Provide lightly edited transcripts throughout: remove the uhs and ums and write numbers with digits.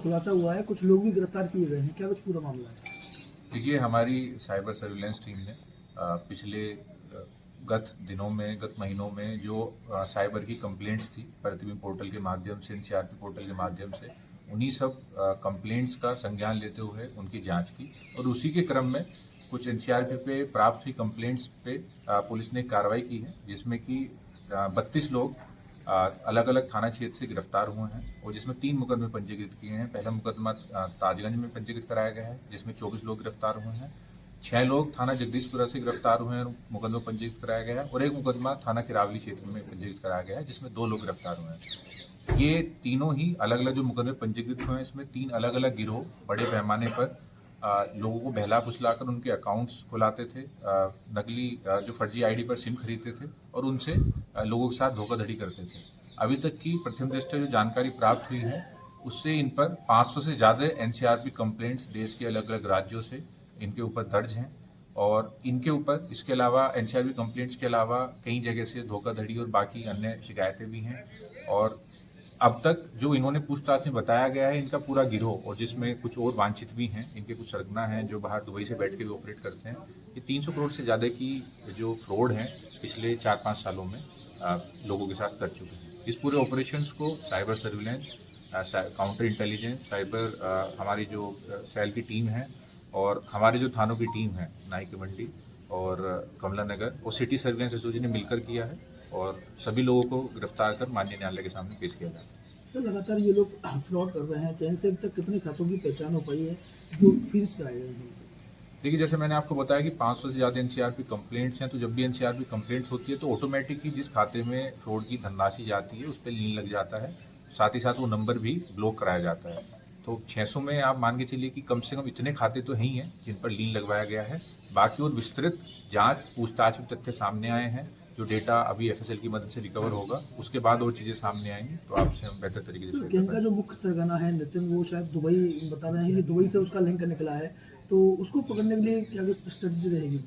खुलासा हुआ है, कुछ लोग भी गिरफ्तार किए गए हैं, क्या कुछ पूरा मामला है? देखिए, हमारी साइबर सर्विलेंस टीम ने पिछले गत दिनों में, गत महीनों में जो साइबर की कंप्लेंट्स थी प्रतिबिंब पोर्टल के माध्यम से, एनसीआरपी पोर्टल के माध्यम से, उन्हीं सब कंप्लेंट्स का संज्ञान लेते हुए उनकी जांच की और उसी के क्रम में कुछ एनसीआरपी पे प्राप्त हुई कंप्लेंट्स पे पुलिस ने कार्रवाई की है, जिसमें कि 32 लोग अलग अलग थाना क्षेत्र से गिरफ्तार हुए हैं और जिसमें 3 मुकदमे पंजीकृत किए हैं। पहला मुकदमा ताजगंज में पंजीकृत कराया गया है, जिसमें 24 लोग गिरफ्तार हुए हैं। 6 लोग थाना जगदीशपुरा से गिरफ्तार हुए हैं, मुकदमा पंजीकृत कराया गया है और एक मुकदमा थाना किरावली क्षेत्र में पंजीकृत कराया गया है, जिसमें 2 लोग गिरफ्तार हुए हैं। ये तीनों ही अलग अलग जो मुकदमे पंजीकृत हुए हैं, इसमें 3 अलग अलग गिरोह बड़े पैमाने पर लोगों को बहला फुसलाकर उनके अकाउंट्स खुलाते थे, नकली जो फर्जी आईडी पर सिम खरीदते थे और उनसे लोगों के साथ धोखाधड़ी करते थे। अभी तक की प्रथम दृष्टया जो जानकारी प्राप्त हुई है, उससे इन पर 500 से ज़्यादा एनसीआरपी कंप्लेंट्स देश के अलग अलग राज्यों से इनके ऊपर दर्ज हैं और इनके ऊपर इसके अलावा एनसीआरपी कंप्लेंट्स के अलावा कई जगह से धोखाधड़ी और बाकी अन्य शिकायतें भी हैं। और अब तक जो इन्होंने पूछताछ में बताया गया है, इनका पूरा गिरोह और जिसमें कुछ और वांछित भी हैं, इनके कुछ सरगना हैं जो बाहर दुबई से बैठ के भी ऑपरेट करते हैं। ये 300 करोड़ से ज़्यादा की जो फ्रॉड हैं पिछले 4-5 सालों में लोगों के साथ कर चुके हैं। इस पूरे ऑपरेशंस को cyber surveillance, counter intelligence, cyber हमारी जो सेल की टीम है और हमारे जो थानों की टीम है, नाई की मंडी और कमला नगर और सिटी सर्विलेंस एसओजी ने मिलकर किया है और सभी लोगों को गिरफ्तार कर माननीय न्यायालय के सामने पेश किया जाएगा। सर, लगातार ये लोग फ्रॉड कर रहे हैं, चैन से अब तक कितने खातों की पहचान हो पाई है जो फ्रीज कराए गए हैं? देखिए, जैसे मैंने आपको बताया कि 500 से ज़्यादा एनसीआरपी कंप्लेंट्स हैं, तो जब भी एनसीआरपी कंप्लेंट्स होती है तो ऑटोमेटिकली जिस खाते में फ्रॉड की धनराशि जाती है उस पर लीन लग जाता है, साथ ही साथ वो नंबर भी ब्लॉक कराया जाता है। तो 600 में आप मान के चलिए कि कम से कम इतने खाते तो ही हैं जिन पर लीन लगवाया गया है। बाकी और विस्तृत जांच पूछताछ में तथ्य सामने आए हैं, जो डेटा अभी एफएसएल की मदद से रिकवर होगा, उसके बाद और चीज़ें सामने आएंगी तो आपसे हम बेहतर तरीके से। गैंग का जो मुख्य सरगना है नितिन, वो शायद दुबई बता रहे हैं कि दुबई से उसका लिंक निकला है, तो उसको पकड़ने के लिए क्या स्ट्रेटजी रहेगी?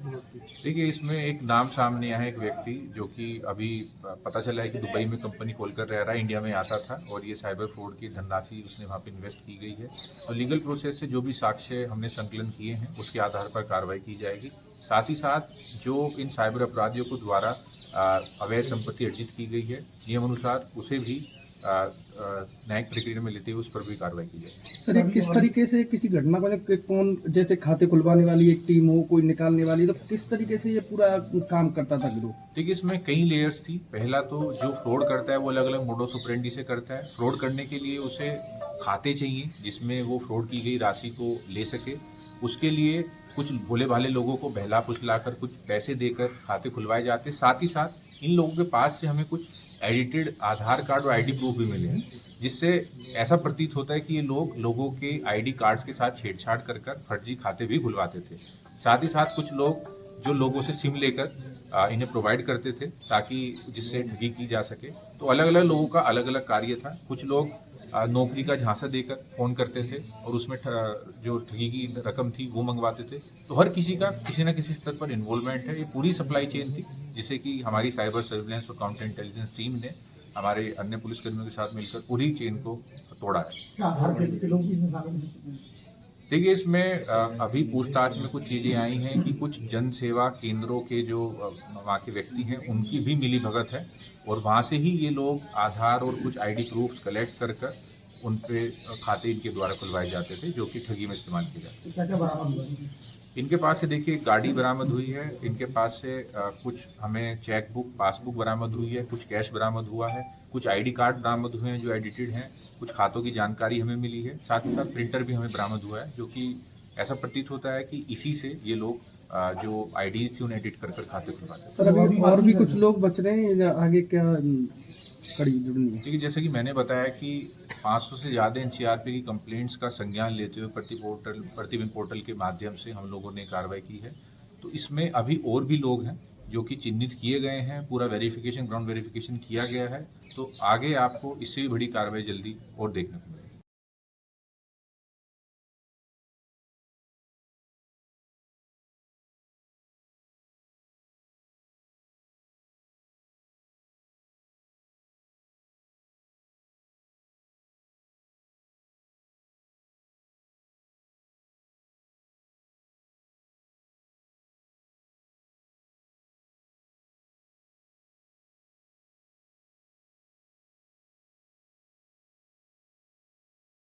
देखिए, इसमें एक नाम सामने आया है, एक व्यक्ति जो कि अभी पता चला है कि दुबई में कंपनी खोलकर रह रहा है, इंडिया में आता था और ये साइबर फ्रॉड की धनराशि उसने वहाँ पे इन्वेस्ट की गई है। तो लीगल प्रोसेस से जो भी साक्ष्य हमने संकलन किए हैं उसके आधार पर कार्रवाई की जाएगी। साथ ही साथ जो इन साइबर अपराधियों को द्वारा अवैध संपत्ति अर्जित की गई है, नियम अनुसार उसे भी न्यायिक प्रक्रिया में लेते हुए उस पर भी कार्रवाई की जाए। सर, ये किस तरीके से किसी घटना को कौन, जैसे खाते खुलवाने वाली एक टीम हो, कोई निकालने वाली, तो किस तरीके से ये पूरा काम करता था गिरोह? देखिए, इसमें कई लेयर्स थी। पहला तो जो फ्रॉड करता है वो अलग अलग मोडोस ऑपरेंडी से करता है। फ्रॉड करने के लिए उसे खाते चाहिए जिसमें वो फ्रॉड की गई राशि को ले सके। उसके लिए कुछ भोले भाले लोगों को बहला फुसलाकर कुछ पैसे देकर खाते खुलवाए जाते। साथ ही साथ इन लोगों के पास से हमें कुछ एडिटेड आधार कार्ड और आईडी प्रूफ भी मिले हैं, जिससे ऐसा प्रतीत होता है कि ये लोगों के आईडी कार्ड्स के साथ छेड़छाड़ कर फर्जी खाते भी खुलवाते थे। साथ ही साथ कुछ लोग जो लोगों से सिम लेकर इन्हें प्रोवाइड करते थे ताकि जिससे ठगी की जा सके। तो अलग अलग लोगों का अलग अलग कार्य था। कुछ लोग नौकरी का झांसा देकर फ़ोन करते थे और उसमें जो ठगी की रकम थी वो मंगवाते थे। तो हर किसी का किसी न किसी स्तर पर इन्वॉल्वमेंट है। ये पूरी सप्लाई चेन थी जिसे कि हमारी साइबर सर्विलेंस और काउंटर इंटेलिजेंस टीम ने हमारे अन्य पुलिसकर्मियों के साथ मिलकर पूरी चेन को तोड़ा है। देखिए, इसमें अभी पूछताछ में कुछ चीज़ें आई हैं कि कुछ जन सेवा केंद्रों के जो वहाँ के व्यक्ति हैं उनकी भी मिली भगत है और वहाँ से ही ये लोग आधार और कुछ आईडी प्रूफ्स कलेक्ट कर उन पे खाते इनके द्वारा खुलवाए जाते थे, जो कि ठगी में इस्तेमाल किए जाते थे। इनके पास से देखिए गाड़ी बरामद हुई है, इनके पास से कुछ हमें चेकबुक, पासबुक बरामद हुई है, कुछ कैश बरामद हुआ है, कुछ आईडी कार्ड बरामद हुए हैं जो एडिटेड हैं, कुछ खातों की जानकारी हमें मिली है। साथ ही साथ प्रिंटर भी हमें बरामद हुआ है, जो कि ऐसा प्रतीत होता है कि इसी से ये लोग जो आईडीज थी उन्हें एडिट कर खाते खुलवाते। सर, अभी और भी कुछ लोग बच रहे हैं या आगे क्या कड़ी जुड़नी है? देखिए, जैसे कि मैंने बताया कि 500 से ज़्यादा एनसीआरपी की कंप्लेंट्स का संज्ञान लेते हुए प्रतिबिंब पोर्टल के माध्यम से हम लोगों ने कार्रवाई की है। तो इसमें अभी और भी लोग हैं जो कि चिन्हित किए गए हैं, पूरा वेरिफिकेशन, ग्राउंड वेरिफिकेशन किया गया है। तो आगे आपको इससे भी बड़ी कार्रवाई जल्दी और देखने को मिलेगी।